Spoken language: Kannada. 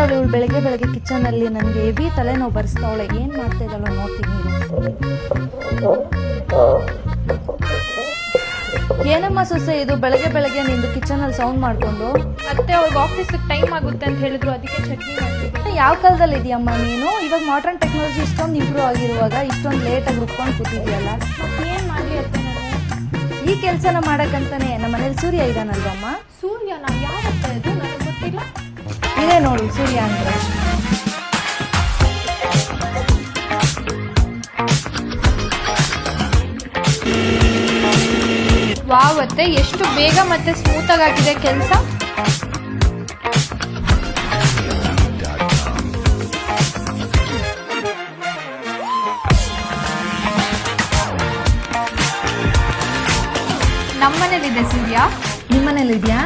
ಮಾಡ್ತಾವಳೆ ಇವಳು ಬೆಳಗ್ಗೆ ಬೆಳಗ್ಗೆ ಕಿಚನಲ್ಲಿ? ನನಗೆ ಹೆವಿ ತಲೆನೋವು ಬರ್ಸ್ತಾವಳೆ. ಏನು ಮಾಡ್ತಾ ಇದ್ದಾಳೋ ನೋಡ್ತೀನಿ. ಏನಮ್ಮ ಸೊಸೆ ಇದು ಬೆಳಗ್ಗೆ ಬೆಳಗ್ಗೆ ನಿಂದು ಕಿಚನಲ್ಲಿ ಸೌಂಡ್ ಮಾಡಿಕೊಂಡು? ಅತ್ತೆ ಅವ್ರಿಗೆ ಆಫೀಸಿಗೆ ಟೈಮ್ ಆಗುತ್ತೆ ಅಂತ ಹೇಳಿದ್ರು, ಅದಕ್ಕೆ ಚಟ್ನಿ ಮಾಡ್ತಿದ್ದೆ. ಯಾವ ಕಾಲದಲ್ಲಿ ಇದೆಯಮ್ಮ ನೀನು? ಇವಾಗ ಮಾಡ್ರನ್ ಟೆಕ್ನಾಲಜಿ ಇಷ್ಟೊಂದು ಇಂಪ್ರೂವ್ ಆಗಿರುವಾಗ ಇಷ್ಟೊಂದು ಲೇಟಾಗಿ ರುಬ್ಕೊಂಡು ಕೂತಿದ್ಯಲ್ಲ. ಏನು ಮಾಡಲಿ ಅತ್ತೆ ನಾನು? ಈ ಕೆಲಸನ ಮಾಡೋಕ್ಕಂತಾನೆ ನಮ್ಮ ಮನೇಲಿ ಸೂರ್ಯ ಇದ್ದಾನಲ್ವಮ್ಮ? ಸೂರ್ಯನ ಯಾವತ್ತೆ ಅದು ನನಗೆ ಗೊತ್ತಿಲ್ಲ. ಇದೇ ನೋಡು ಸೂರ್ಯ ಅಂದರೆ. ವಾವ್ ಅತ್ತೆ, ಎಷ್ಟು ಬೇಗ ಮತ್ತೆ ಸ್ಮೂತಾಗಿ ಆಗಿದೆ ಕೆಲಸ. ನಮ್ಮನೇಲಿದೆ ಸೂರ್ಯ. ನಿಮ್ಮನೇಲಿ ಇದೆಯಾ?